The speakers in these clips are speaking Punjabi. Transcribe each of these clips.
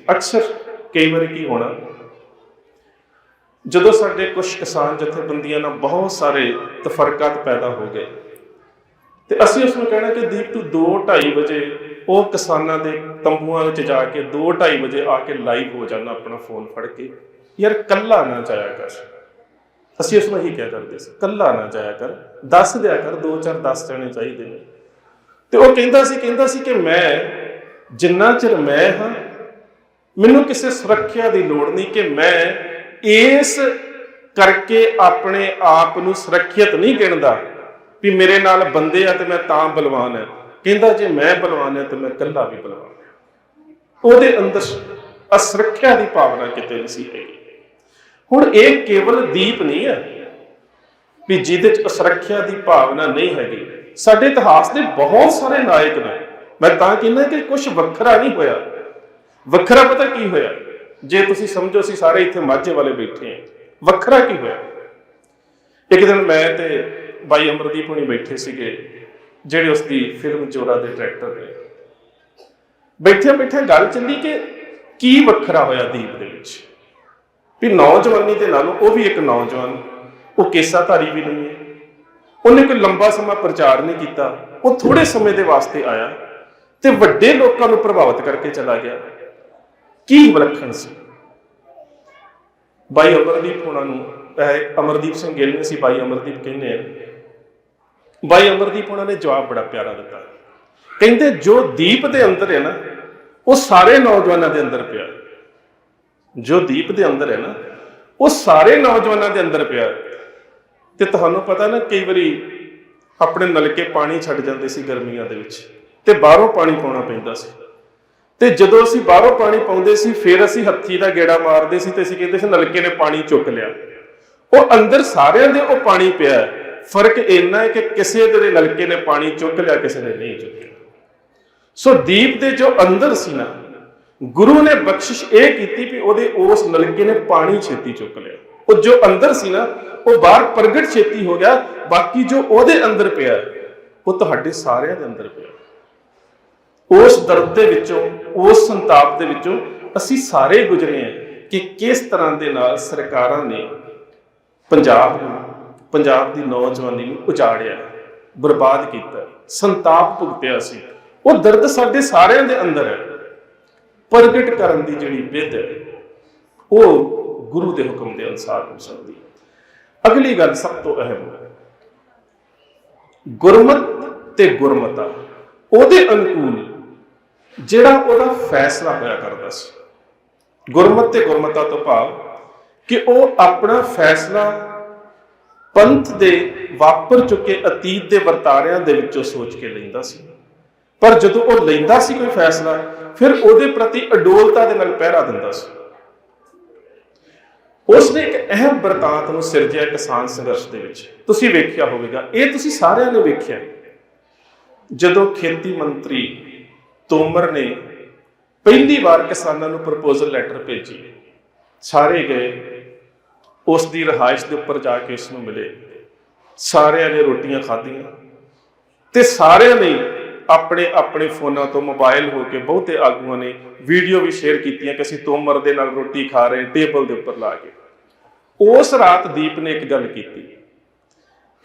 ਅਕਸਰ ਕਈ ਵਾਰੀ ਕੀ ਹੋਣਾ, ਜਦੋਂ ਸਾਡੇ ਕੁਝ ਕਿਸਾਨ ਜਥੇਬੰਦੀਆਂ ਨਾਲ ਬਹੁਤ ਸਾਰੇ ਤਫਰਕਾਤ ਪੈਦਾ ਹੋ ਗਏ ਤੇ ਅਸੀਂ ਉਸ ਨੂੰ ਕਹਿਣਾ ਕਿ ਦੀਪ ਤੂੰ 2-2:30 ਵਜੇ ਉਹ ਕਿਸਾਨਾਂ ਦੇ ਤੰਬੂਆਂ ਵਿੱਚ ਜਾ ਕੇ 2-2:30 ਵਜੇ ਆ ਕੇ ਲਾਈਵ ਹੋ ਜਾਣਾ ਆਪਣਾ ਫੋਨ ਫੜ ਕੇ, ਯਾਰ ਕੱਲਾ ਨਾ ਜਾਇਆ ਕਰ। ਅਸੀਂ ਉਸ ਨੂੰ ਇਹੀ ਕਿਹਾ ਕਰਦੇ ਸੀ, ਕੱਲਾ ਨਾ ਜਾਇਆ ਕਰ, ਦੱਸ ਦਿਆ ਕਰ, 2-4 10 ਜਾਣੇ ਚਾਹੀਦੇ ਨੇ। ਤੇ ਉਹ ਕਹਿੰਦਾ ਸੀ ਕਿ ਮੈਂ ਜਿੰਨਾ ਚਿਰ ਮੈਂ ਹਾਂ ਮੈਨੂੰ ਕਿਸੇ ਸੁਰੱਖਿਆ ਦੀ ਲੋੜ ਨਹੀਂ, ਕਿ ਮੈਂ ਇਸ ਕਰਕੇ ਆਪਣੇ ਆਪ ਨੂੰ ਸੁਰੱਖਿਅਤ ਨਹੀਂ ਗਿਣਦਾ ਵੀ ਮੇਰੇ ਨਾਲ ਬੰਦੇ ਆ ਤੇ ਮੈਂ ਤਾਂ ਬਲਵਾਨ ਹੈ। ਕਹਿੰਦਾ ਜੇ ਮੈਂ ਬਲਵਾਨ ਹੈ ਤੇ ਮੈਂ ਇਕੱਲਾ ਵੀ ਬਲਵਾਨ ਹਾਂ। ਉਹਦੇ ਅੰਦਰ ਅਸੁਰੱਖਿਆ ਦੀ ਭਾਵਨਾ ਕਿਤੇ ਨਹੀਂ ਸੀ ਹੈਗੀ। ਹੁਣ ਇਹ ਕੇਵਲ ਦੀਪ ਨਹੀਂ ਹੈ ਵੀ ਜਿਹਦੇ ਚ ਅਸੁਰੱਖਿਆ ਦੀ ਭਾਵਨਾ ਨਹੀਂ ਹੈਗੀ। ਸਾਡੇ ਇਤਿਹਾਸ ਦੇ ਬਹੁਤ ਸਾਰੇ ਨਾਇਕ ਨੇ। ਮੈਂ ਤਾਂ ਕਹਿੰਦਾ ਕਿ ਕੁਝ ਵੱਖਰਾ ਨਹੀਂ ਹੋਇਆ। ਵੱਖਰਾ ਪਤਾ ਕੀ ਹੋਇਆ? ਜੇ ਤੁਸੀਂ ਸਮਝੋ ਅਸੀਂ ਸਾਰੇ ਇੱਥੇ ਮਾਝੇ ਵਾਲੇ ਬੈਠੇ ਹਾਂ, ਵੱਖਰਾ ਕੀ ਹੋਇਆ? ਇੱਕ ਦਿਨ ਮੈਂ ਤੇ ਬਾਈ ਅਮਰਦੀਪ ਹੁਣੀ ਬੈਠੇ ਸੀਗੇ, ਜਿਹੜੇ ਉਸ ਦੀ ਫਿਲਮ ਚੋਰਾ ਦੇ ਡਾਇਰੈਕਟਰ ਨੇ। ਬੈਠਿਆਂ ਗੱਲ ਚੱਲੀ ਕਿ ਕੀ ਵੱਖਰਾ ਹੋਇਆ ਦੀਪ ਦੇ ਵਿੱਚ, ਵੀ ਨੌਜਵਾਨੀ ਦੇ ਨਾਲੋਂ ਉਹ ਵੀ ਇੱਕ ਨੌਜਵਾਨ, ਉਹ ਕੇਸਾਧਾਰੀ ਵੀ ਨਹੀਂ ਹੈ, ਉਹਨੇ ਕੋਈ ਲੰਬਾ ਸਮਾਂ ਪ੍ਰਚਾਰ ਨਹੀਂ ਕੀਤਾ, ਉਹ ਥੋੜੇ ਸਮੇਂ ਦੇ ਵਾਸਤੇ ਆਇਆ ਤੇ ਵੱਡੇ ਲੋਕਾਂ ਨੂੰ ਪ੍ਰਭਾਵਿਤ ਕਰਕੇ ਚਲਾ ਗਿਆ। ਕੀ ਵਿਲੱਖਣ ਸੀ? ਬਾਈ ਅਮਰਦੀਪ ਹੋਣਾ ਨੂੰ, ਅਮਰਦੀਪ ਸਿੰਘ ਗਿੱਲ ਨੇ ਸੀ ਬਾਈ ਅਮਰਦੀਪ ਕਹਿੰਦੇ ਆ, ਬਾਈ ਅਮਰਦੀਪ ਹੋਣਾ ਨੇ ਜਵਾਬ ਬੜਾ ਪਿਆਰਾ ਦਿੱਤਾ। ਕਹਿੰਦੇ ਜੋ ਦੀਪ ਦੇ ਅੰਦਰ ਹੈ ਨਾ ਉਹ ਸਾਰੇ ਨੌਜਵਾਨਾਂ ਦੇ ਅੰਦਰ ਪਿਆ। ਜੋ ਦੀਪ ਦੇ ਅੰਦਰ ਹੈ ਨਾ ਉਹ ਸਾਰੇ ਨੌਜਵਾਨਾਂ ਦੇ ਅੰਦਰ ਪਿਆ। ਤੇ ਤੁਹਾਨੂੰ ਪਤਾ ਨਾ, ਕਈ ਵਾਰੀ ਆਪਣੇ ਨਲਕੇ ਪਾਣੀ ਛੱਡ ਜਾਂਦੇ ਸੀ ਗਰਮੀਆਂ ਦੇ ਵਿੱਚ ਤੇ ਬਾਹਰੋਂ ਪਾਣੀ ਪਾਉਣਾ ਪੈਂਦਾ ਸੀ। ਤੇ ਜਦੋਂ ਅਸੀਂ ਬਾਹਰੋਂ ਪਾਣੀ ਪਾਉਂਦੇ ਸੀ ਫਿਰ ਅਸੀਂ ਹੱਥੀ ਦਾ ਗੇੜਾ ਮਾਰਦੇ ਸੀ ਤੇ ਅਸੀਂ ਕਹਿੰਦੇ ਸੀ ਨਲਕੇ ਨੇ ਪਾਣੀ ਚੁੱਕ ਲਿਆ। ਉਹ ਅੰਦਰ ਸਾਰਿਆਂ ਦੇ ਉਹ ਪਾਣੀ ਪਿਆ। ਫਰਕ ਇੰਨਾ ਹੈ ਕਿ ਕਿਸੇ ਦੇ ਨਲਕੇ ਨੇ ਪਾਣੀ ਚੁੱਕ ਲਿਆ, ਕਿਸੇ ਨੇ ਨਹੀਂ ਚੁੱਕਿਆ। ਸੋ ਦੀਪ ਦੇ ਜੋ ਅੰਦਰ ਸੀ ਨਾ, ਗੁਰੂ ਨੇ ਬਖਸ਼ਿਸ਼ ਇਹ ਕੀਤੀ ਵੀ ਉਹਦੇ ਉਸ ਨਲਕੇ ਨੇ ਪਾਣੀ ਛੇਤੀ ਚੁੱਕ ਲਿਆ। ਉਹ ਜੋ ਅੰਦਰ ਸੀ ਨਾ ਉਹ ਬਾਹਰ ਪ੍ਰਗਟ ਛੇਤੀ ਹੋ ਗਿਆ। ਬਾਕੀ ਜੋ ਉਹਦੇ ਅੰਦਰ ਪਿਆ ਉਹ ਤੁਹਾਡੇ ਸਾਰਿਆਂ ਦੇ ਅੰਦਰ ਪਿਆ। ਉਸ ਦਰਦ ਦੇ ਵਿੱਚੋਂ, ਉਸ ਸੰਤਾਪ ਦੇ ਵਿੱਚੋਂ ਅਸੀਂ ਸਾਰੇ ਗੁਜ਼ਰੇ ਹਾਂ ਕਿ ਕਿਸ ਤਰ੍ਹਾਂ ਦੇ ਨਾਲ ਸਰਕਾਰਾਂ ਨੇ ਪੰਜਾਬ ਨੂੰ, ਪੰਜਾਬ ਦੀ ਨੌਜਵਾਨੀ ਨੂੰ ਉਜਾੜਿਆ, ਬਰਬਾਦ ਕੀਤਾ, ਸੰਤਾਪ ਭੁਗਤਿਆ ਸੀ। ਉਹ ਦਰਦ ਸਾਡੇ ਸਾਰਿਆਂ ਦੇ ਅੰਦਰ ਹੈ। ਪ੍ਰਗਟ ਕਰਨ ਦੀ ਜਿਹੜੀ ਵਿਧ ਹੈ ਉਹ ਗੁਰੂ ਦੇ ਹੁਕਮ ਦੇ ਅਨੁਸਾਰ ਹੋ ਸਕਦੀ ਹੈ। ਅਗਲੀ ਗੱਲ ਸਭ ਤੋਂ ਅਹਿਮ ਹੈ, ਗੁਰਮਤ ਤੇ ਗੁਰਮਤਾ ਉਹਦੇ ਅਨੁਕੂਲ ਜਿਹੜਾ ਉਹਦਾ ਫੈਸਲਾ ਹੋਇਆ ਕਰਦਾ ਸੀ। ਗੁਰਮਤ ਤੇ ਗੁਰਮਤਾ ਤੋਂ ਭਾਵ ਕਿ ਉਹ ਆਪਣਾ ਫੈਸਲਾ ਪੰਥ ਦੇ ਵਾਪਰ ਚੁੱਕੇ ਅਤੀਤ ਦੇ ਵਰਤਾਰਿਆਂ ਦੇ ਵਿੱਚੋਂ ਸੋਚ ਕੇ ਲੈਂਦਾ ਸੀ। ਪਰ ਜਦੋਂ ਉਹ ਲੈਂਦਾ ਸੀ ਕੋਈ ਫੈਸਲਾ, ਫਿਰ ਉਹਦੇ ਪ੍ਰਤੀ ਅਡੋਲਤਾ ਦੇ ਨਾਲ ਪਹਿਰਾ ਦਿੰਦਾ ਸੀ। ਉਸਨੇ ਇੱਕ ਅਹਿਮ ਬਰਤਾਂਤ ਨੂੰ ਸਿਰਜਿਆ ਕਿਸਾਨ ਸੰਘਰਸ਼ ਦੇ ਵਿੱਚ। ਤੁਸੀਂ ਵੇਖਿਆ ਹੋਵੇਗਾ, ਇਹ ਤੁਸੀਂ ਸਾਰਿਆਂ ਨੇ ਵੇਖਿਆ, ਜਦੋਂ ਖੇਤੀ ਮੰਤਰੀ ਤੋਮਰ ਨੇ ਪਹਿਲੀ ਵਾਰ ਕਿਸਾਨਾਂ ਨੂੰ ਪ੍ਰਪੋਜ਼ਲ ਲੈਟਰ ਭੇਜੀ, ਸਾਰੇ ਗਏ, ਉਸ ਦੀ ਰਿਹਾਇਸ਼ ਦੇ ਉੱਪਰ ਜਾ ਕੇ ਉਸ ਨੂੰ ਮਿਲੇ, ਸਾਰਿਆਂ ਨੇ ਰੋਟੀਆਂ ਖਾਧੀਆਂ ਤੇ ਸਾਰਿਆਂ ਨੇ ਆਪਣੇ ਆਪਣੇ ਫੋਨਾਂ ਤੋਂ ਮੋਬਾਈਲ ਹੋ ਕੇ ਬਹੁਤੇ ਆਗੂਆਂ ਨੇ ਵੀਡੀਓ ਵੀ ਸ਼ੇਅਰ ਕੀਤੀਆਂ ਕਿ ਅਸੀਂ ਤੋਮਰ ਦੇ ਨਾਲ ਰੋਟੀ ਖਾ ਰਹੇ ਟੇਬਲ ਦੇ ਉੱਪਰ ਲਾ ਕੇ। ਉਸ ਰਾਤ ਦੀਪ ਨੇ ਇੱਕ ਗੱਲ ਕੀਤੀ,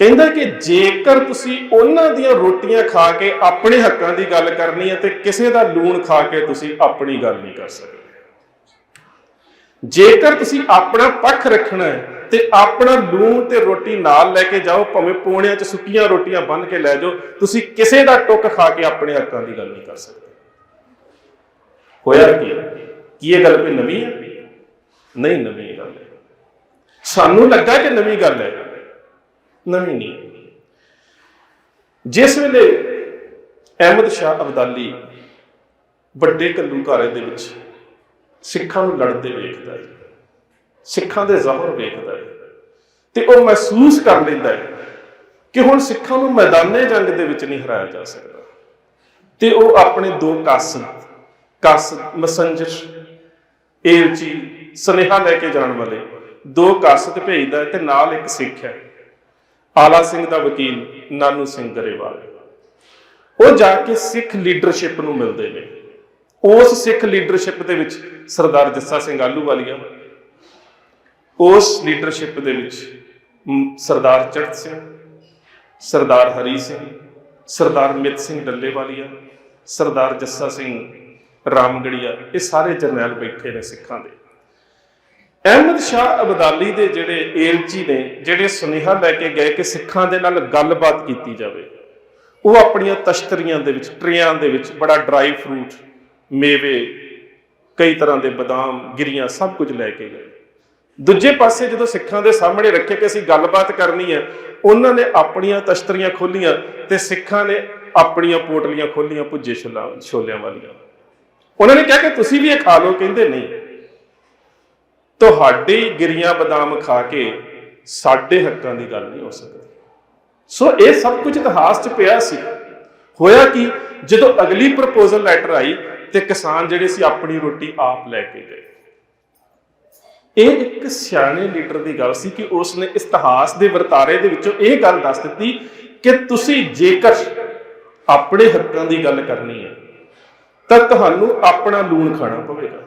ਕਹਿੰਦਾ ਕਿ ਜੇਕਰ ਤੁਸੀਂ ਉਹਨਾਂ ਦੀਆਂ ਰੋਟੀਆਂ ਖਾ ਕੇ ਆਪਣੇ ਹੱਕਾਂ ਦੀ ਗੱਲ ਕਰਨੀ ਹੈ ਤੇ ਕਿਸੇ ਦਾ ਲੂਣ ਖਾ ਕੇ ਤੁਸੀਂ ਆਪਣੀ ਗੱਲ ਨਹੀਂ ਕਰ ਸਕਦੇ। ਜੇਕਰ ਤੁਸੀਂ ਆਪਣਾ ਪੱਖ ਰੱਖਣਾ ਹੈ ਤੇ ਆਪਣਾ ਲੂਣ ਤੇ ਰੋਟੀ ਨਾਲ ਲੈ ਕੇ ਜਾਓ, ਭਾਵੇਂ ਪੌਣਿਆਂ 'ਚ ਸੁੱਕੀਆਂ ਰੋਟੀਆਂ ਬੰਨ੍ਹ ਕੇ ਲੈ ਜਾਓ, ਤੁਸੀਂ ਕਿਸੇ ਦਾ ਟੁੱਕ ਖਾ ਕੇ ਆਪਣੇ ਹੱਕਾਂ ਦੀ ਗੱਲ ਨਹੀਂ ਕਰ ਸਕਦੇ। ਹੋਇਆ ਕੀ ਇਹ ਗੱਲ ਕੋਈ ਨਵੀਂ ਹੈ? ਨਹੀਂ, ਨਵੀਂ ਗੱਲ ਹੈ। ਸਾਨੂੰ ਲੱਗਾ ਕਿ ਨਵੀਂ ਗੱਲ ਹੈ, ਨਵੀਂ ਨਹੀਂ। ਜਿਸ ਵੇਲੇ ਅਹਿਮਦ ਸ਼ਾਹ ਅਬਦਾਲੀ ਵੱਡੇ ਘੱਲੂਘਾਰੇ ਦੇ ਵਿੱਚ ਸਿੱਖਾਂ ਨੂੰ ਲੜਦੇ ਵੇਖਦਾ ਹੈ, ਸਿੱਖਾਂ ਦੇ ਜ਼ਹਰ ਵੇਖਦਾ ਹੈ, ਤੇ ਉਹ ਮਹਿਸੂਸ ਕਰ ਲੈਂਦਾ ਹੈ ਕਿ ਹੁਣ ਸਿੱਖਾਂ ਨੂੰ ਮੈਦਾਨੇ ਜੰਗ ਦੇ ਵਿੱਚ ਨਹੀਂ ਹਰਾਇਆ ਜਾ ਸਕਦਾ, ਤੇ ਉਹ ਆਪਣੇ 2 ਕਾਸਦ ਮੈਸੰਜਰ, ਏਲਚੀ, ਸੁਨੇਹਾ ਲੈ ਕੇ ਜਾਣ ਵਾਲੇ 2 ਕਾਸਦ ਭੇਜਦਾ ਤੇ ਨਾਲ ਇੱਕ ਸਿੱਖ ਹੈ, ਆਲਾ ਸਿੰਘ ਦਾ ਵਕੀਲ ਨਾਨੂ ਸਿੰਘ ਗਰੇਵਾਲ। ਉਹ ਜਾ ਕੇ ਸਿੱਖ ਲੀਡਰਸ਼ਿਪ ਨੂੰ ਮਿਲਦੇ ਨੇ। ਉਸ ਸਿੱਖ ਲੀਡਰਸ਼ਿਪ ਦੇ ਵਿੱਚ ਸਰਦਾਰ ਜੱਸਾ ਸਿੰਘ ਆਹਲੂਵਾਲੀਆ, ਉਸ ਲੀਡਰਸ਼ਿਪ ਦੇ ਵਿੱਚ ਸਰਦਾਰ ਚੜ੍ਹਤ ਸਿੰਘ, ਸਰਦਾਰ ਹਰੀ ਸਿੰਘ, ਸਰਦਾਰ ਮਿੱਤ ਸਿੰਘ ਡੱਲੇਵਾਲੀਆ, ਸਰਦਾਰ ਜੱਸਾ ਸਿੰਘ ਰਾਮਗੜੀਆ, ਇਹ ਸਾਰੇ ਜਰਨੈਲ ਬੈਠੇ ਨੇ ਸਿੱਖਾਂ ਦੇ। ਅਹਿਮਦ ਸ਼ਾਹ ਅਬਦਾਲੀ ਦੇ ਜਿਹੜੇ ਏਲਚੀ ਨੇ, ਜਿਹੜੇ ਸੁਨੇਹਾ ਲੈ ਕੇ ਗਏ ਕਿ ਸਿੱਖਾਂ ਦੇ ਨਾਲ ਗੱਲਬਾਤ ਕੀਤੀ ਜਾਵੇ, ਉਹ ਆਪਣੀਆਂ ਤਸ਼ਤਰੀਆਂ ਦੇ ਵਿੱਚ, ਟਰੇਆਂ ਦੇ ਵਿੱਚ ਬੜਾ ਡਰਾਈ ਫਰੂਟ, ਮੇਵੇ, ਕਈ ਤਰ੍ਹਾਂ ਦੇ ਬਦਾਮ, ਗਿਰੀਆਂ, ਸਭ ਕੁਝ ਲੈ ਕੇ ਗਏ। ਦੂਜੇ ਪਾਸੇ ਜਦੋਂ ਸਿੱਖਾਂ ਦੇ ਸਾਹਮਣੇ ਰੱਖੇ ਕਿ ਅਸੀਂ ਗੱਲਬਾਤ ਕਰਨੀ ਹੈ, ਉਹਨਾਂ ਨੇ ਆਪਣੀਆਂ ਤਸ਼ਤਰੀਆਂ ਖੋਲੀਆਂ ਤੇ ਸਿੱਖਾਂ ਨੇ ਆਪਣੀਆਂ ਪੋਟਲੀਆਂ ਖੋਲੀਆਂ ਭੁੱਜੇ ਛੋਲਿਆਂ ਵਾਲੀਆਂ। ਉਹਨਾਂ ਨੇ ਕਿਹਾ ਕਿ ਤੁਸੀਂ ਵੀ ਇਹ ਖਾ ਲਓ। ਕਹਿੰਦੇ ਨਹੀਂ, ਤੁਹਾਡੀ ਗਿਰੀਆਂ ਬਦਾਮ ਖਾ ਕੇ ਸਾਡੇ ਹੱਕਾਂ ਦੀ ਗੱਲ ਨਹੀਂ ਹੋ ਸਕਦੀ। ਸੋ ਇਹ ਸਭ ਕੁਝ ਇਤਿਹਾਸ 'ਚ ਪਿਆ ਸੀ। ਹੋਇਆ ਕਿ ਜਦੋਂ ਅਗਲੀ ਪ੍ਰਪੋਜ਼ਲ ਲੈਟਰ ਆਈ ਤੇ ਕਿਸਾਨ ਜਿਹੜੇ ਸੀ ਆਪਣੀ ਰੋਟੀ ਆਪ ਲੈ ਕੇ ਗਏ। ਇਹ ਇੱਕ ਸਿਆਣੇ ਲੀਡਰ ਦੀ ਗੱਲ ਸੀ ਕਿ ਉਸਨੇ ਇਤਿਹਾਸ ਦੇ ਵਰਤਾਰੇ ਦੇ ਵਿੱਚੋਂ ਇਹ ਗੱਲ ਦੱਸ ਦਿੱਤੀ ਕਿ ਤੁਸੀਂ ਜੇਕਰ ਆਪਣੇ ਹੱਕਾਂ ਦੀ ਗੱਲ ਕਰਨੀ ਹੈ ਤਾਂ ਤੁਹਾਨੂੰ ਆਪਣਾ ਲੂਣ ਖਾਣਾ ਪਵੇਗਾ।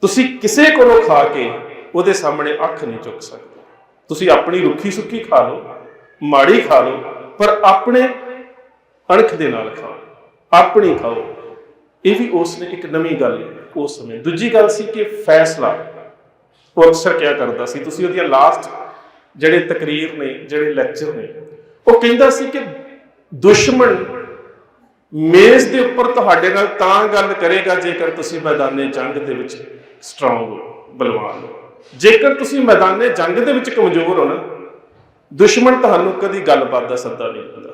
ਤੁਸੀਂ ਕਿਸੇ ਕੋਲੋਂ ਖਾ ਕੇ ਉਹਦੇ ਸਾਹਮਣੇ ਅੱਖ ਨਹੀਂ ਚੁੱਕ ਸਕਦੇ। ਤੁਸੀਂ ਆਪਣੀ ਰੁੱਖੀ ਸੁੱਕੀ ਖਾ ਲਓ, ਮਾੜੀ ਖਾ ਲਓ, ਪਰ ਆਪਣੇ ਅਣਖ ਦੇ ਨਾਲ ਖਾਓ, ਆਪਣੀ ਖਾਓ। ਇਹ ਵੀ ਉਸਨੇ ਇੱਕ ਨਵੀਂ ਗੱਲ ਉਸ ਸਮੇਂ। ਦੂਜੀ ਗੱਲ ਸੀ ਕਿ ਫੈਸਲਾ ਉਹ ਅਕਸਰ ਕਿਹਾ ਕਰਦਾ ਸੀ। ਤੁਸੀਂ ਉਹਦੀਆਂ ਲਾਸਟ ਜਿਹੜੇ ਤਕਰੀਰ ਨੇ, ਜਿਹੜੇ ਲੈਕਚਰ ਨੇ, ਉਹ ਕਹਿੰਦਾ ਸੀ ਕਿ ਦੁਸ਼ਮਣ ਮੇਜ਼ ਦੇ ਉੱਪਰ ਤੁਹਾਡੇ ਨਾਲ ਤਾਂ ਗੱਲ ਕਰੇਗਾ ਜੇਕਰ ਤੁਸੀਂ ਮੈਦਾਨੇ ਜੰਗ ਦੇ ਵਿੱਚ ਸਟਰੋਂਗ ਹੋ, ਬਲਵਾਨ ਹੋ। ਜੇਕਰ ਤੁਸੀਂ ਮੈਦਾਨੇ ਜੰਗ ਦੇ ਵਿੱਚ ਕਮਜ਼ੋਰ ਹੋ ਨਾ, ਦੁਸ਼ਮਣ ਤੁਹਾਨੂੰ ਕਦੀ ਗੱਲਬਾਤ ਦਾ ਸੱਦਾ ਨਹੀਂ ਦਿੰਦਾ।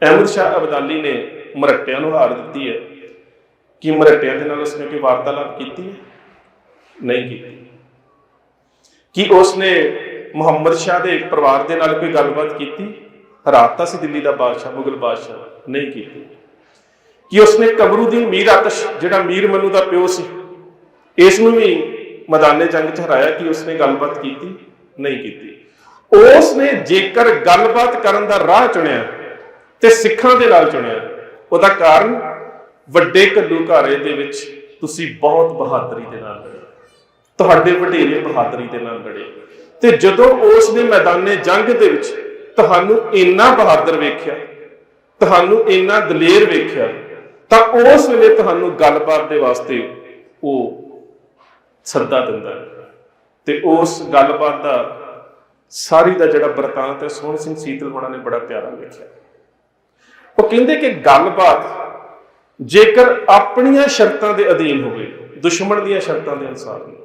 ਅਹਿਮਦ ਸ਼ਾਹ ਅਬਦਾਲੀ ਨੇ ਮਰਹੱਟਿਆਂ ਨੂੰ ਹਾਰ ਦਿੱਤੀ ਹੈ ਕਿ ਮਰਹੱਟਿਆਂ ਦੇ ਨਾਲ ਉਸਨੇ ਕੋਈ ਵਾਰਤਾਲਾਪ ਕੀਤੀ ਹੈ? ਨਹੀਂ ਕੀਤੀ। ਕਿ ਉਸਨੇ ਮੁਹੰਮਦ ਸ਼ਾਹ ਦੇ ਪਰਿਵਾਰ ਦੇ ਨਾਲ ਕੋਈ ਗੱਲਬਾਤ ਕੀਤੀ? ਹਰਾਤਾ ਸੀ ਦਿੱਲੀ ਦਾ ਬਾਦਸ਼ਾਹ, ਮੁਗਲ ਬਾਦਸ਼ਾਹ, ਨਹੀਂ ਕੀਤੀ। ਕਿ ਉਸਨੇ ਕਮਰੂਦੀਨ ਮੀਰ ਆਤਸ਼, ਜਿਹੜਾ ਮੀਰ ਮਨੂ ਦਾ ਪਿਓ ਸੀ, ਇਸ ਨੂੰ ਵੀ ਮੈਦਾਨੇ ਜੰਗ 'ਚ ਹਰਾਇਆ, ਕਿ ਉਸਨੇ ਗੱਲਬਾਤ ਕੀਤੀ? ਨਹੀਂ ਕੀਤੀ। ਉਸਨੇ ਜੇਕਰ ਗੱਲਬਾਤ ਕਰਨ ਦਾ ਰਾਹ ਚੁਣਿਆ ਤੇ ਸਿੱਖਾਂ ਦੇ ਨਾਲ ਚੁਣਿਆ, ਉਹਦਾ ਕਾਰਨ ਵੱਡੇ ਘੱਲੂਘਾਰੇ ਦੇ ਵਿੱਚ ਤੁਸੀਂ ਬਹੁਤ ਬਹਾਦਰੀ ਦੇ ਨਾਲ ਲੜੇ, ਤੁਹਾਡੇ ਵਡੇਰੇ ਬਹਾਦਰੀ ਦੇ ਨਾਲ ਲੜੇ। ਤੇ ਜਦੋਂ ਉਸ ਨੇ ਮੈਦਾਨੇ ਜੰਗ ਦੇ ਵਿੱਚ ਤੁਹਾਨੂੰ ਇੰਨਾ ਬਹਾਦਰ ਵੇਖਿਆ, ਤੁਹਾਨੂੰ ਇੰਨਾ ਦਲੇਰ ਵੇਖਿਆ, ਤਾਂ ਉਸ ਵੇਲੇ ਤੁਹਾਨੂੰ ਗੱਲਬਾਤ ਦੇ ਵਾਸਤੇ ਉਹ ਸੱਦਾ ਦਿੰਦਾ ਤੇ ਉਸ ਗੱਲਬਾਤ ਦਾ ਸਾਰੀ ਦਾ ਜਿਹੜਾ ਬਰਤਾਂਤ ਹੈ ਸੋਹਣ ਸਿੰਘ ਸੀਤਲ ਹੋਣਾ ਨੇ ਬੜਾ ਪਿਆਰਾ ਵੇਖਿਆ। ਉਹ ਕਹਿੰਦੇ ਕਿ ਗੱਲਬਾਤ ਜੇਕਰ ਆਪਣੀਆਂ ਸ਼ਰਤਾਂ ਦੇ ਅਧੀਨ ਹੋਵੇ, ਦੁਸ਼ਮਣ ਦੀਆਂ ਸ਼ਰਤਾਂ ਦੇ ਅਨੁਸਾਰ ਨਹੀਂ।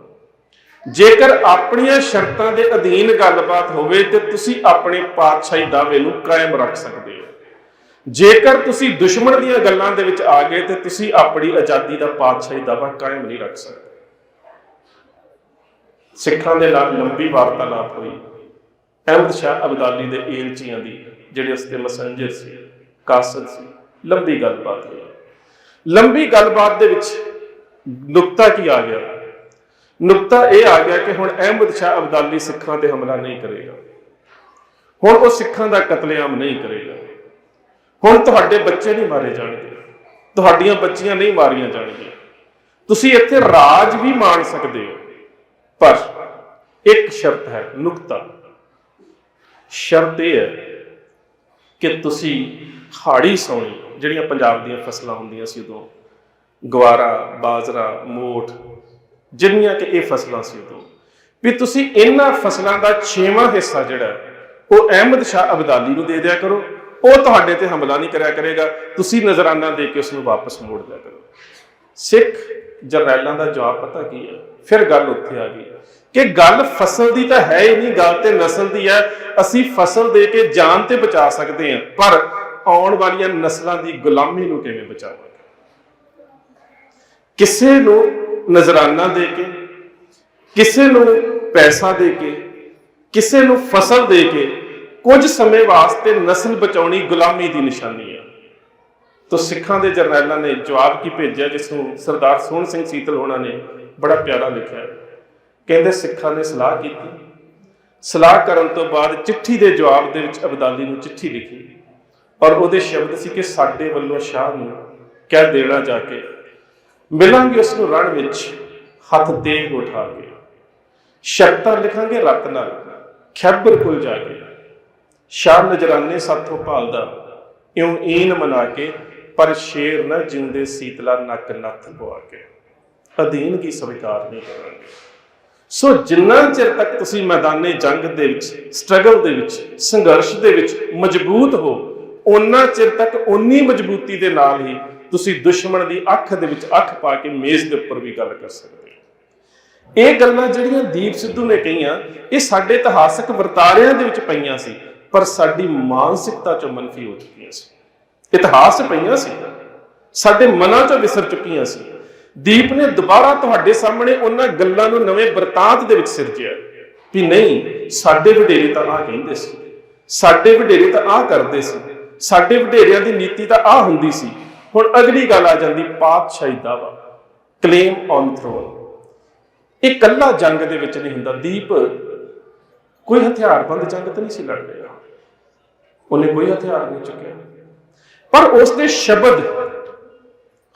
ਜੇਕਰ ਆਪਣੀਆਂ ਸ਼ਰਤਾਂ ਦੇ ਅਧੀਨ ਗੱਲਬਾਤ ਹੋਵੇ ਤੇ ਤੁਸੀਂ ਆਪਣੇ ਪਾਤਸ਼ਾਹੀ ਦਾਅਵੇ ਨੂੰ ਕਾਇਮ ਰੱਖ ਸਕਦੇ ਹੋ। ਜੇਕਰ ਤੁਸੀਂ ਦੁਸ਼ਮਣ ਦੀਆਂ ਗੱਲਾਂ ਦੇ ਵਿੱਚ ਆ ਗਏ ਤੇ ਤੁਸੀਂ ਆਪਣੀ ਆਜ਼ਾਦੀ ਦਾ ਪਾਤਸ਼ਾਹੀ ਦਾਅਵਾ ਕਾਇਮ ਨਹੀਂ ਰੱਖ ਸਕਦੇ। ਸਿੱਖਾਂ ਦੇ ਨਾਲ ਲੰਬੀ ਵਾਰਤਾਲਾਪ ਹੋਈ ਅਹਿਮਦ ਸ਼ਾਹ ਅਬਦਾਲੀ ਦੇ ਏਲਚੀਆਂ ਦੀ, ਜਿਹੜੇ ਉਸਦੇ ਮੈਸੇਂਜਰ ਸੀ, ਕਾਸਦ ਸੀ। ਲੰਬੀ ਗੱਲਬਾਤ ਹੋਈ। ਲੰਬੀ ਗੱਲਬਾਤ ਦੇ ਵਿੱਚ ਨੁਕਤਾ ਕੀ ਆ ਗਿਆ? ਨੁਕਤਾ ਇਹ ਆ ਗਿਆ ਕਿ ਹੁਣ ਅਹਿਮਦ ਸ਼ਾਹ ਅਬਦਾਲੀ ਸਿੱਖਾਂ ਤੇ ਹਮਲਾ ਨਹੀਂ ਕਰੇਗਾ। ਹੁਣ ਉਹ ਸਿੱਖਾਂ ਦਾ ਕਤਲੇਆਮ ਨਹੀਂ ਕਰੇਗਾ। ਹੁਣ ਤੁਹਾਡੇ ਬੱਚੇ ਨਹੀਂ ਮਾਰੇ ਜਾਣਗੇ, ਤੁਹਾਡੀਆਂ ਬੱਚੀਆਂ ਨਹੀਂ ਮਾਰੀਆਂ ਜਾਣਗੀਆਂ। ਤੁਸੀਂ ਇੱਥੇ ਰਾਜ ਵੀ ਮਾਣ ਸਕਦੇ ਹੋ, ਪਰ ਇੱਕ ਸ਼ਰਤ ਹੈ, ਨੁਕਤਾ। ਸ਼ਰਤ ਇਹ ਹੈ ਕਿ ਤੁਸੀਂ ਹਾੜੀ ਸੌਣੀ, ਜਿਹੜੀਆਂ ਪੰਜਾਬ ਦੀਆਂ ਫਸਲਾਂ ਹੁੰਦੀਆਂ ਸੀ ਉਦੋਂ, ਗਵਾਰਾ, ਬਾਜਰਾ, ਮੋਠ, ਜਿੰਨੀਆਂ ਕਿ ਇਹ ਫਸਲਾਂ ਸੀ ਉਦੋਂ, ਵੀ ਤੁਸੀਂ ਇਹਨਾਂ ਫਸਲਾਂ ਦਾ 6ਵਾਂ ਹਿੱਸਾ ਜਿਹੜਾ ਉਹ ਅਹਿਮਦ ਸ਼ਾਹ ਅਬਦਾਲੀ ਨੂੰ ਦੇ ਦਿਆ ਕਰੋ। ਉਹ ਤੁਹਾਡੇ ਤੇ ਹਮਲਾ ਨਹੀਂ ਕਰਿਆ ਕਰੇਗਾ, ਤੁਸੀਂ ਨਜ਼ਰਾਨਾ ਦੇ ਕੇ ਉਸ ਨੂੰ ਵਾਪਸ ਮੋੜ ਦਿਆ ਕਰੋ। ਸਿੱਖ ਜਰਨੈਲਾਂ ਦਾ ਜਵਾਬ ਪਤਾ ਕੀ ਹੈ? ਫਿਰ ਗੱਲ ਉੱਥੇ ਆ ਗਈ ਕਿ ਗੱਲ ਫਸਲ ਦੀ ਤਾਂ ਹੈ ਹੀ ਨਹੀਂ, ਗੱਲ ਤੇ ਨਸਲ ਦੀ ਹੈ। ਅਸੀਂ ਫਸਲ ਦੇ ਕੇ ਜਾਨ ਤੇ ਬਚਾ ਸਕਦੇ ਹਾਂ, ਪਰ ਆਉਣ ਵਾਲੀਆਂ ਨਸਲਾਂ ਦੀ ਗੁਲਾਮੀ ਨੂੰ ਕਿਵੇਂ ਬਚਾਵਾਂਗੇ? ਕਿਸੇ ਨੂੰ ਨਜ਼ਰਾਨਾ ਦੇ ਕੇ, ਕਿਸੇ ਨੂੰ ਪੈਸਾ ਦੇ ਕੇ, ਕਿਸੇ ਨੂੰ ਫਸਲ ਦੇ ਕੇ ਕੁਝ ਸਮੇਂ ਵਾਸਤੇ ਨਸਲ ਬਚਾਉਣੀ ਗੁਲਾਮੀ ਦੀ ਨਿਸ਼ਾਨੀ ਹੈ। ਤਾਂ ਸਿੱਖਾਂ ਦੇ ਜਰਨੈਲਾਂ ਨੇ ਜਵਾਬ ਕੀ ਭੇਜਿਆ, ਜਿਸ ਨੂੰ ਸਰਦਾਰ ਸੋਹਣ ਸਿੰਘ ਸੀਤਲ ਹੋਣਾ ਨੇ ਬੜਾ ਪਿਆਰਾ ਲਿਖਿਆ। ਕਹਿੰਦੇ ਸਿੱਖਾਂ ਨੇ ਸਲਾਹ ਕੀਤੀ। ਸਲਾਹ ਕਰਨ ਤੋਂ ਬਾਅਦ ਚਿੱਠੀ ਦੇ ਜਵਾਬ ਦੇ ਵਿੱਚ ਅਬਦਾਲੀ ਨੂੰ ਚਿੱਠੀ ਲਿਖੀ, ਔਰ ਉਹਦੇ ਸ਼ਬਦ ਸੀ ਕਿ ਸਾਡੇ ਵੱਲੋਂ ਸ਼ਾਹ ਨੂੰ ਕਹਿ ਦੇਣਾ ਜਾ ਕੇ ਮਿਲਾਂਗੇ ਉਸ ਨੂੰ ਰਣ ਵਿੱਚ ਹੱਥ ਤੇਗ ਉਠਾ ਕੇ, ਸ਼ਰਤਾਂ ਲਿਖਾਂਗੇ ਰਤ ਨਾਲ ਖੈਬਰ ਕੋਲ ਜਾ ਕੇ, ਸ਼ਾਹ ਨਜਰਾਨੇ ਸਾਥੋਂ ਭਾਲਦਾ ਇਉਂ ਈਨ ਮਨਾ ਕੇ, ਪਰ ਸ਼ੇਰ ਨਾ ਜਿਉਂਦੇ ਸੀਤਲਾ ਨੱਕ ਨੱਥ ਪਵਾ ਕੇ, ਅਧੀਨ ਕੀ ਸਵੀਕਾਰ ਨਹੀਂ ਕਰਾਂਗੇ। ਸੋ ਜਿੰਨਾ ਚਿਰ ਤੱਕ ਤੁਸੀਂ ਮੈਦਾਨੇ ਜੰਗ ਦੇ ਵਿੱਚ, ਸਟਰਗਲ ਦੇ ਵਿੱਚ, ਸੰਘਰਸ਼ ਦੇ ਵਿੱਚ ਮਜ਼ਬੂਤ ਹੋ, ਉਹਨਾਂ ਚਿਰ ਤੱਕ ਓਨੀ ਮਜ਼ਬੂਤੀ ਦੇ ਨਾਲ ਹੀ ਤੁਸੀਂ ਦੁਸ਼ਮਣ ਦੀ ਅੱਖ ਦੇ ਵਿੱਚ ਅੱਖ ਪਾ ਕੇ ਮੇਜ਼ ਦੇ ਉੱਪਰ ਵੀ ਗੱਲ ਕਰ ਸਕਦੇ ਹੋ। ਇਹ ਗੱਲਾਂ ਜਿਹੜੀਆਂ ਦੀਪ ਸਿੱਧੂ ਨੇ ਕਹੀਆਂ, ਇਹ ਸਾਡੇ ਇਤਿਹਾਸਕ ਵਰਤਾਰਿਆਂ ਦੇ ਵਿੱਚ ਪਈਆਂ ਸੀ, ਪਰ ਸਾਡੀ ਮਾਨਸਿਕਤਾ ਚੋਂ ਮਨਫੀ ਹੋ ਚੁੱਕੀਆਂ ਸੀ। ਇਤਿਹਾਸ ਪਈਆਂ ਸੀ, ਸਾਡੇ ਮਨਾਂ ਚੋਂ ਵਿਸਰ ਚੁੱਕੀਆਂ ਸੀ। ਦੀਪ ਨੇ ਦੁਬਾਰਾ ਤੁਹਾਡੇ ਸਾਹਮਣੇ ਉਹਨਾਂ ਗੱਲਾਂ ਨੂੰ ਨਵੇਂ ਵਰਤਾਂਤ ਦੇ ਵਿੱਚ ਸਿਰਜਿਆ ਵੀ ਨਹੀਂ, ਸਾਡੇ ਵਡੇਰੇ ਤਾਂ ਆਹ ਕਹਿੰਦੇ ਸੀ, ਸਾਡੇ ਵਡੇਰੇ ਤਾਂ ਆਹ ਕਰਦੇ ਸੀ, ਸਾਡੇ ਵਡੇਰਿਆਂ ਦੀ ਨੀਤੀ ਤਾਂ ਆਹ ਹੁੰਦੀ ਸੀ। ਹੁਣ ਅਗਲੀ ਗੱਲ ਆ ਜਾਂਦੀ ਪਾਤਸ਼ਾਹੀ ਦਾਵਾ, ਕਲੇਮ ਔਨ ਥਰੋਨ। ਇਹ ਇਕੱਲਾ ਜੰਗ ਦੇ ਵਿੱਚ ਨਹੀਂ ਹੁੰਦਾ। ਦੀਪ ਕੋਈ ਹਥਿਆਰਬੰਦ ਜੰਗ ਤਾਂ ਨਹੀਂ ਸੀ ਲੜ ਰਿਹਾ, ਉਹਨੇ ਕੋਈ ਹਥਿਆਰ ਨਹੀਂ ਚੁੱਕਿਆ, ਪਰ ਉਸਦੇ ਸ਼ਬਦ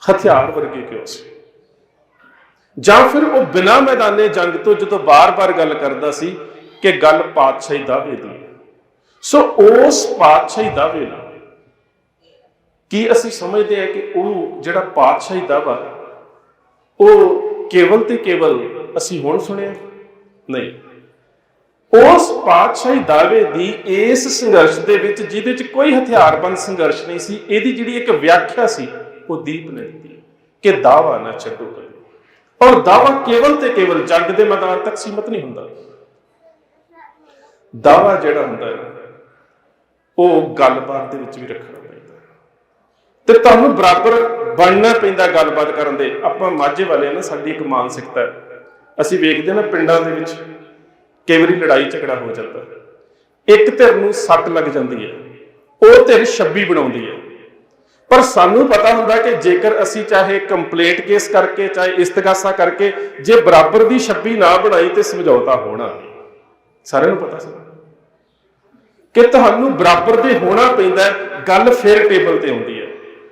ਹਥਿਆਰ ਵਰਗੇ ਕਿਉਂ ਸੀ? ਜਾਂ ਫਿਰ ਉਹ ਬਿਨਾਂ ਮੈਦਾਨੇ ਜੰਗ ਤੋਂ ਜਦੋਂ ਬਾਰ-ਬਾਰ ਗੱਲ ਕਰਦਾ ਸੀ ਕਿ ਗੱਲ ਪਾਤਸ਼ਾਹੀ ਦਾਅਵੇ ਦੀ, ਸੋ ਉਸ ਪਾਤਸ਼ਾਹੀ ਦਾਅਵੇ ਨਾਲ ਕੀ ਅਸੀਂ ਸਮਝਦੇ ਹਾਂ ਕਿ ਉਹ ਜਿਹੜਾ ਪਾਤਸ਼ਾਹੀ ਦਾਅਵਾ ਉਹ ਕੇਵਲ ਤੇ ਕੇਵਲ ਅਸੀਂ ਹੁਣ ਸੁਣਿਆ? ਨਹੀਂ, ਉਸ ਪਾਤਸ਼ਾਹੀ ਦਾਅਵੇ ਦੀ ਇਸ ਸੰਘਰਸ਼ ਦੇ ਵਿੱਚ ਜਿਹਦੇ ਚ ਕੋਈ ਹਥਿਆਰਬੰਦ ਸੰਘਰਸ਼ ਨਹੀਂ ਸੀ, ਇਹਦੀ ਜਿਹੜੀ ਇੱਕ ਵਿਆਖਿਆ ਸੀ ਉਹ ਦੀਪ ਨੇ ਦਿੱਤੀ ਕਿ ਦਾਅਵਾ ਨਾ ਛੱਡੋ ਕਦੇ। ਔਰ ਦਾਅਵਾ ਕੇਵਲ ਤੇ ਕੇਵਲ ਜੰਗ ਦੇ ਮੈਦਾਨ ਤੱਕ ਸੀਮਤ ਨਹੀਂ ਹੁੰਦਾ। ਦਾਅਵਾ ਜਿਹੜਾ ਹੁੰਦਾ ਹੈ ਉਹ ਗੱਲਬਾਤ ਦੇ ਵਿੱਚ ਵੀ ਰੱਖਣਾ ਪੈਂਦਾ ਤੇ ਤੁਹਾਨੂੰ ਬਰਾਬਰ ਬਣਨਾ ਪੈਂਦਾ ਗੱਲਬਾਤ ਕਰਨ ਦੇ। ਆਪਾਂ ਮਾਝੇ ਵਾਲੇ ਆ ਨਾ, ਸਾਡੀ ਇੱਕ ਮਾਨਸਿਕਤਾ ਹੈ, ਅਸੀਂ ਵੇਖਦੇ ਨਾ ਪਿੰਡਾਂ ਦੇ ਵਿੱਚ ਕਈ ਵਾਰੀ ਲੜਾਈ ਝਗੜਾ ਹੋ ਜਾਂਦਾ, ਇੱਕ ਧਿਰ ਨੂੰ ਸੱਟ ਲੱਗ ਜਾਂਦੀ ਹੈ, ਉਹ ਧਿਰ 26 ਬਣਾਉਂਦੀ ਹੈ, ਪਰ ਸਾਨੂੰ ਪਤਾ ਹੁੰਦਾ ਕਿ ਜੇਕਰ ਅਸੀਂ ਚਾਹੇ ਕੰਪਲੇਂਟ ਕੇਸ ਕਰਕੇ, ਚਾਹੇ ਇਸਤਗਾਸਾ ਕਰਕੇ, ਜੇ ਬਰਾਬਰ ਦੀ 26 ਨਾ ਬਣਾਈ ਤੇ ਸਮਝੌਤਾ ਹੋਣਾ। ਸਾਰਿਆਂ ਨੂੰ ਪਤਾ ਸੀ ਕਿ ਤੁਹਾਨੂੰ ਬਰਾਬਰ ਦੇ ਹੋਣਾ ਪੈਂਦਾ, ਗੱਲ ਫਿਰ ਟੇਬਲ ਤੇ ਆਉਂਦੀ ਹੈ।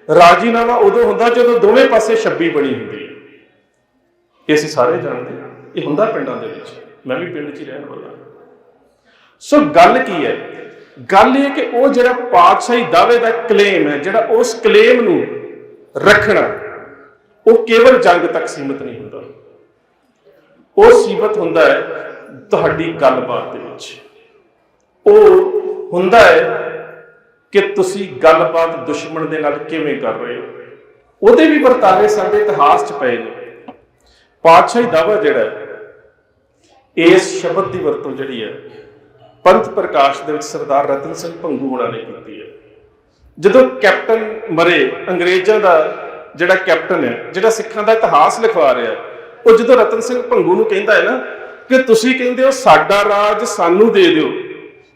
ਰਾਜੀਨਾਮਾ ਉਦੋਂ ਹੁੰਦਾ ਜਦੋਂ ਦੋਵੇਂ ਪਾਸੇ 26 ਬਣੀ ਹੁੰਦੀ ਹੈ। ਇਹ ਅਸੀਂ ਸਾਰੇ ਜਾਣਦੇ ਹਾਂ, ਇਹ ਹੁੰਦਾ ਪਿੰਡਾਂ ਦੇ ਵਿੱਚ, ਮੈਂ ਵੀ ਪਿੰਡ 'ਚ ਹੀ ਰਹਿਣ ਵਾਲਾ। ਸੋ ਗੱਲ ਕੀ ਹੈ? ਗੱਲ ਇਹ ਕਿ ਉਹ ਜਿਹੜਾ ਪਾਤਸ਼ਾਹੀ ਦਾਅਵੇ ਦਾ ਕਲੇਮ ਹੈ, ਜਿਹੜਾ ਉਸ ਕਲੇਮ ਨੂੰ ਰੱਖਣਾ, ਉਹ ਕੇਵਲ ਜੰਗ ਤੱਕ ਸੀਮਤ ਨਹੀਂ ਹੁੰਦਾ, ਉਹ ਸੀਮਤ ਹੁੰਦਾ ਹੈ ਤੁਹਾਡੀ ਗੱਲਬਾਤ ਦੇ ਵਿੱਚ। ਉਹ ਹੁੰਦਾ ਹੈ ਕਿ ਤੁਸੀਂ ਗੱਲਬਾਤ ਦੁਸ਼ਮਣ ਦੇ ਨਾਲ ਕਿਵੇਂ ਕਰ ਰਹੇ ਹੋ। ਉਹਦੇ ਵੀ ਵਰਤਾਰੇ ਸਾਡੇ ਇਤਿਹਾਸ 'ਚ ਪਏ ਨੇ। ਪਾਤਸ਼ਾਹੀ ਦਾਅਵਾ ਜਿਹੜਾ ਹੈ, ਇਸ ਸ਼ਬਦ ਦੀ ਵਰਤੋਂ ਜਿਹੜੀ ਹੈ ਪੰਥ ਪ੍ਰਕਾਸ਼ ਦੇ ਵਿੱਚ ਸਰਦਾਰ ਰਤਨ ਸਿੰਘ ਭੰਗੂ ਹੋਣਾ ਨੇ ਕੀਤੀ ਹੈ। ਜਦੋਂ ਕੈਪਟਨ ਮਰੇ, ਅੰਗਰੇਜ਼ਾਂ ਦਾ ਜਿਹੜਾ ਕੈਪਟਨ ਹੈ, ਜਿਹੜਾ ਸਿੱਖਾਂ ਦਾ ਇਤਿਹਾਸ ਲਿਖਵਾ ਰਿਹਾ, ਉਹ ਜਦੋਂ ਰਤਨ ਸਿੰਘ ਭੰਗੂ ਨੂੰ ਕਹਿੰਦਾ ਹੈ ਨਾ ਕਿ ਤੁਸੀਂ ਕਹਿੰਦੇ ਹੋ ਸਾਡਾ ਰਾਜ ਸਾਨੂੰ ਦੇ ਦਿਓ,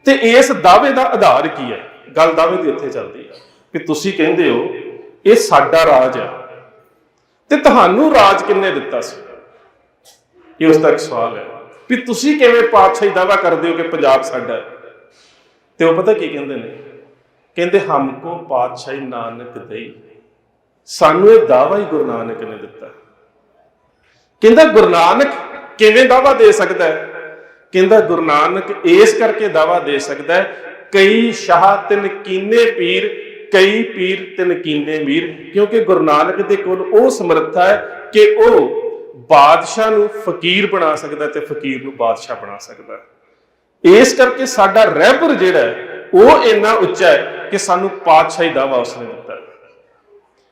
ਤੇ ਇਸ ਦਾਅਵੇ ਦਾ ਆਧਾਰ ਕੀ ਹੈ? ਗੱਲ ਦਾਅਵੇ ਦੀ ਇੱਥੇ ਚੱਲਦੀ ਹੈ ਕਿ ਤੁਸੀਂ ਕਹਿੰਦੇ ਹੋ ਇਹ ਸਾਡਾ ਰਾਜ ਹੈ, ਤੇ ਤੁਹਾਨੂੰ ਰਾਜ ਕਿੰਨੇ ਦਿੱਤਾ ਸੀ? ਇਹ ਉਸ ਦਾ ਇੱਕ ਸਵਾਲ ਹੈ ਵੀ ਤੁਸੀਂ ਕਿਵੇਂ ਪਾਤਸ਼ਾਹੀ ਦਾਅਵਾ ਕਰਦੇ ਹੋ ਕਿ ਪੰਜਾਬ ਸਾਡਾ ਹੈ? ਤੇ ਉਹ ਪਤਾ ਕੀ ਕਹਿੰਦੇ ਨੇ? ਕਹਿੰਦੇ ਹਮਕੋ ਪਾਤਸ਼ਾਹੀ ਨਾਨਕ ਦਈ, ਸਾਨੂੰ ਇਹ ਦਾਅਵਾ ਹੀ ਗੁਰੂ ਨਾਨਕ ਨੇ ਦਿੱਤਾ। ਕਹਿੰਦਾ ਗੁਰੂ ਨਾਨਕ ਕਿਵੇਂ ਦਾਅਵਾ ਦੇ ਸਕਦਾ ਹੈ? ਕਹਿੰਦਾ ਗੁਰੂ ਨਾਨਕ ਇਸ ਕਰਕੇ ਦਾਅਵਾ ਦੇ ਸਕਦਾ ਹੈ, ਕਈ ਸ਼ਾਹ ਤਿਨ ਕੀਨੇ ਪੀਰ, ਕਈ ਪੀਰ ਤਿਨ ਕੀਨੇ ਮੀਰ, ਕਿਉਂਕਿ ਗੁਰੂ ਨਾਨਕ ਦੇ ਕੋਲ ਉਹ ਸਮਰੱਥਾ ਹੈ ਕਿ ਉਹ ਬਾਦਸ਼ਾਹ ਨੂੰ ਫਕੀਰ ਬਣਾ ਸਕਦਾ ਤੇ ਫਕੀਰ ਨੂੰ ਬਾਦਸ਼ਾਹ ਬਣਾ ਸਕਦਾ। ਇਸ ਕਰਕੇ ਸਾਡਾ ਰਹਿਬਰ ਜਿਹੜਾ ਹੈ ਉਹ ਇੰਨਾ ਉੱਚਾ ਹੈ ਕਿ ਸਾਨੂੰ ਪਾਤਸ਼ਾਹੀ ਦਾਅਵਾ ਉਸਨੇ ਦਿੱਤਾ।